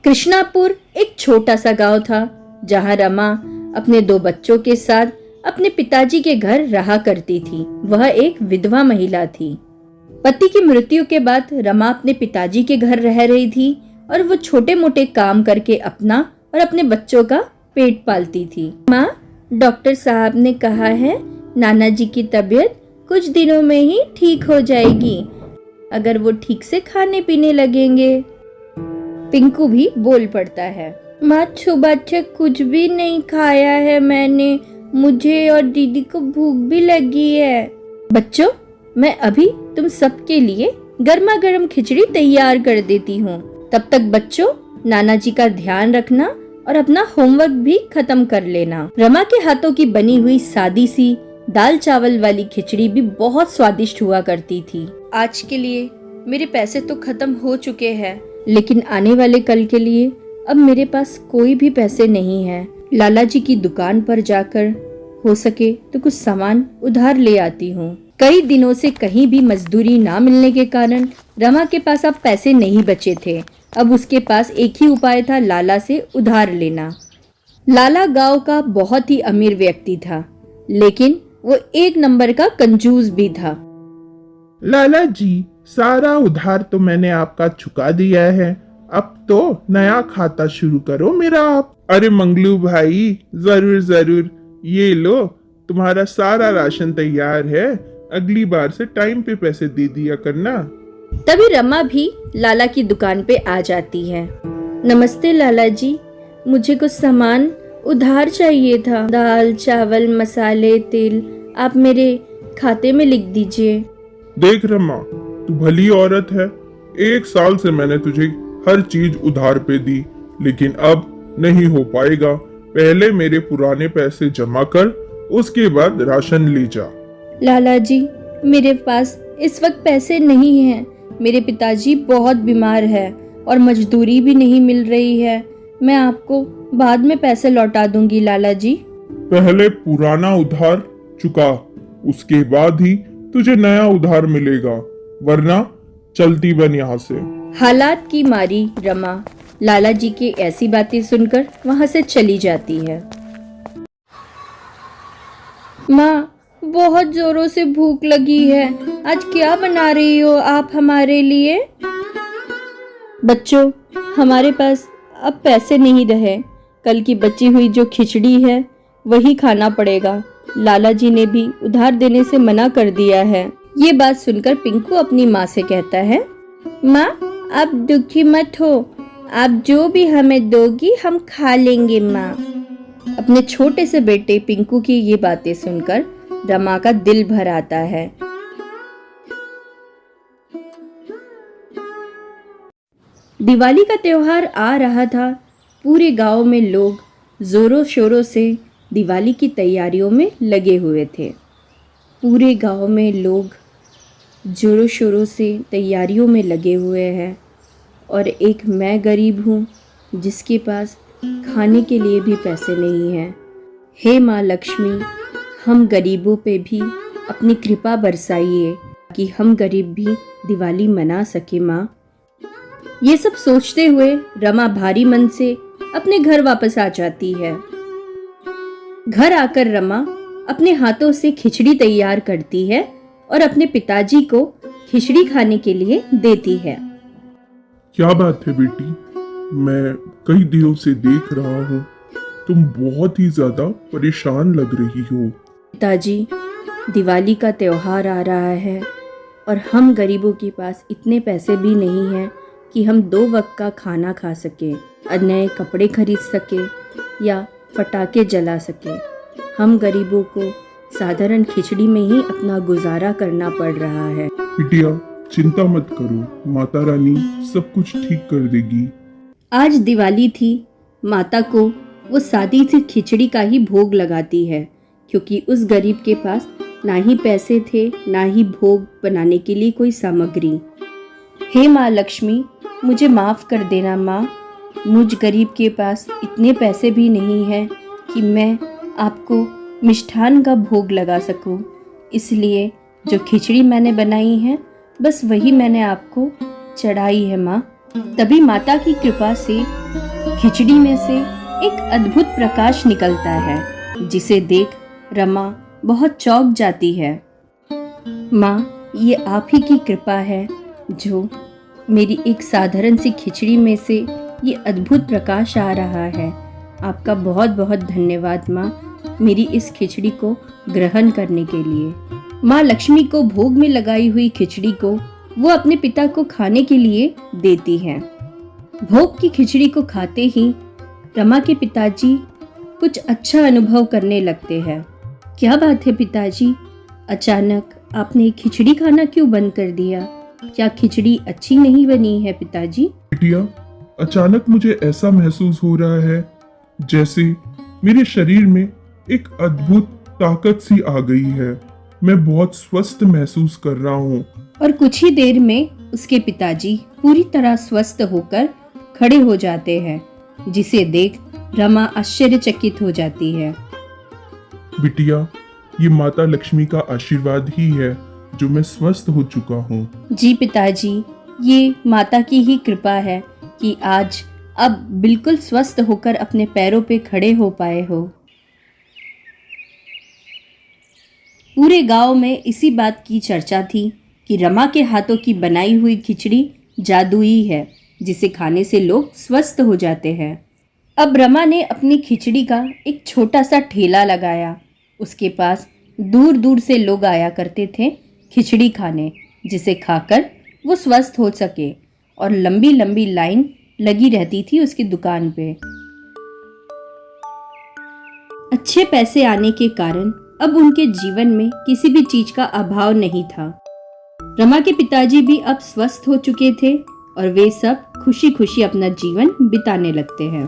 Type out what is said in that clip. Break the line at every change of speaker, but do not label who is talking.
कृष्णापुर एक छोटा सा गांव था जहां रमा अपने 2 बच्चों के साथ अपने पिताजी के घर रहा करती थी। वह एक विधवा महिला थी। पति की मृत्यु के बाद रमा अपने पिताजी के घर रह रही थी और वो छोटे मोटे काम करके अपना और अपने बच्चों का पेट पालती थी। माँ, डॉक्टर साहब ने कहा है नाना जी की तबीयत कुछ दिनों में ही ठीक हो जाएगी, अगर वो ठीक से खाने पीने लगेंगे। पिंकू भी बोल पड़ता है, माँ सुबह से कुछ भी नहीं खाया है मैंने, मुझे और दीदी को भूख भी लगी है। बच्चों, मैं अभी तुम सबके लिए गर्मा गर्म खिचड़ी तैयार कर देती हूँ। तब तक बच्चों नाना जी का ध्यान रखना और अपना होमवर्क भी खत्म कर लेना। रमा के हाथों की बनी हुई सादी सी दाल चावल वाली खिचड़ी भी बहुत स्वादिष्ट हुआ करती थी। आज के लिए मेरे पैसे तो खत्म हो चुके हैं, लेकिन आने वाले कल के लिए अब मेरे पास कोई भी पैसे नहीं है। लाला जी की दुकान पर जाकर हो सके तो कुछ सामान उधार ले आती हूँ। कई दिनों से कहीं भी मजदूरी ना मिलने के कारण रमा के पास अब पैसे नहीं बचे थे। अब उसके पास एक ही उपाय था, लाला से उधार लेना। लाला गांव का बहुत ही अमीर व्यक्ति था, लेकिन वो एक नंबर का कंजूस भी था।
लाला जी, सारा उधार तो मैंने आपका चुका दिया है, अब तो नया खाता शुरू करो मेरा आप। अरे मंगलू भाई, जरूर जरूर, ये लो तुम्हारा सारा राशन तैयार है, अगली बार से टाइम पे पैसे दे दिया करना।
तभी रमा भी लाला की दुकान पे आ जाती है। नमस्ते लाला जी, मुझे कुछ सामान उधार चाहिए था। दाल चावल मसाले तेल आप मेरे खाते में लिख दीजिए।
देख रमा, तू भली औरत है, 1 साल से मैंने तुझे हर चीज उधार पे दी, लेकिन अब नहीं हो पाएगा। पहले मेरे पुराने पैसे जमा कर, उसके बाद राशन ले जा।
लाला जी, मेरे पास इस वक्त पैसे नहीं हैं। मेरे पिताजी बहुत बीमार है और मजदूरी भी नहीं मिल रही है। मैं आपको बाद में पैसे लौटा दूंगी लाला जी।
पहले पुराना उधार चुका, उसके बाद ही तुझे नया उधार मिलेगा, वरना चलती बन यहाँ से।
हालात की मारी रमा लाला जी की ऐसी बातें सुनकर वहाँ से चली जाती है। माँ, बहुत जोरों से भूख लगी है, आज क्या बना रही हो आप हमारे लिए? बच्चों, हमारे पास अब पैसे नहीं रहे, कल की बची हुई जो खिचड़ी है वही खाना पड़ेगा। लाला जी ने भी उधार देने से मना कर दिया है। ये बात सुनकर पिंकू अपनी माँ से कहता है, माँ आप दुखी मत हो, आप जो भी हमें दोगी हम खा लेंगे माँ। अपने छोटे से बेटे पिंकू की ये बातें सुनकर रमा का दिल भर आता है। दिवाली का त्योहार आ रहा था। पूरे गांव में लोग जोरों शोरों से दिवाली की तैयारियों में लगे हुए थे। पूरे गांव में लोग जोरों शोरों से तैयारियों में लगे हुए हैं और एक मैं गरीब हूँ जिसके पास खाने के लिए भी पैसे नहीं हैं। हे माँ लक्ष्मी, हम गरीबों पे भी अपनी कृपा बरसाइए कि हम गरीब भी दिवाली मना सके माँ। ये सब सोचते हुए रमा भारी मन से अपने घर वापस आ जाती है। घर आकर रमा अपने हाथों से खिचड़ी तैयार करती है और अपने पिताजी को खिचड़ी खाने के लिए देती है।
क्या बात है बेटी, मैं कई दिनों से देख रहा हूँ, तुम बहुत ही ज्यादा परेशान लग रही हो।
पिताजी, दिवाली का त्योहार आ रहा है और हम गरीबों के पास इतने पैसे भी नहीं हैं कि हम 2 वक्त का खाना खा सके, नए कपड़े खरीद सके या पटाखे जला सके। हम गरीबों को साधारण खिचड़ी में ही अपना गुजारा करना पड़ रहा है।
बिटिया, चिंता मत करो, माता रानी सब कुछ ठीक कर देगी।
आज दिवाली थी। माता को वो सादी सी खिचड़ी का ही भोग लगाती है, क्योंकि उस गरीब के पास ना ही पैसे थे ना ही भोग बनाने के लिए कोई सामग्री। हे माँ लक्ष्मी, मुझे माफ़ कर देना माँ, मुझ गरीब के पास इतने पैसे भी नहीं हैं कि मैं आपको मिष्ठान का भोग लगा सकूं। इसलिए जो खिचड़ी मैंने बनाई है बस वही मैंने आपको चढ़ाई है माँ। तभी माता की कृपा से खिचड़ी में से एक अद्भुत प्रकाश निकलता है जिसे देख रमा बहुत चौंक जाती है। माँ, ये आप ही की कृपा है जो मेरी एक साधारण सी खिचड़ी में से ये अद्भुत प्रकाश आ रहा है। आपका बहुत बहुत धन्यवाद माँ, मेरी इस खिचड़ी को ग्रहण करने के लिए। माँ लक्ष्मी को भोग में लगाई हुई खिचड़ी को वो अपने पिता को खाने के लिए देती हैं। भोग की खिचड़ी को खाते ही रमा के पिताजी कुछ अच्छा अनुभव करने लगते हैं। क्या बात है पिताजी, अचानक आपने खिचड़ी खाना क्यों बंद कर दिया? क्या खिचड़ी अच्छी नहीं बनी है पिताजी?
बिटिया, अचानक मुझे ऐसा महसूस हो रहा है जैसे मेरे शरीर में एक अद्भुत ताकत सी आ गई है। मैं बहुत स्वस्थ महसूस कर रहा हूँ।
और कुछ ही देर में उसके पिताजी पूरी तरह स्वस्थ होकर खड़े हो जाते हैं, जिसे देख रमा आश्चर्यचकित हो जाती है।
बिटिया, ये माता लक्ष्मी का आशीर्वाद ही है जो मैं स्वस्थ हो चुका हूँ।
जी पिताजी, ये माता की ही कृपा है कि आज अब बिल्कुल स्वस्थ होकर अपने पैरों पे खड़े हो पाए हो। पूरे गांव में इसी बात की चर्चा थी कि रमा के हाथों की बनाई हुई खिचड़ी जादुई है, जिसे खाने से लोग स्वस्थ हो जाते हैं। अब रमा ने अपनी खिचड़ी का एक छोटा सा ठेला लगाया। उसके पास दूर दूर से लोग आया करते थे खिचड़ी खाने, जिसे खाकर वो स्वस्थ हो सके, और लंबी लंबी लाइन लगी रहती थी उसकी दुकान पे। अच्छे पैसे आने के कारण अब उनके जीवन में किसी भी चीज का अभाव नहीं था। रमा के पिताजी भी अब स्वस्थ हो चुके थे और वे सब खुशी खुशी अपना जीवन बिताने लगते हैं।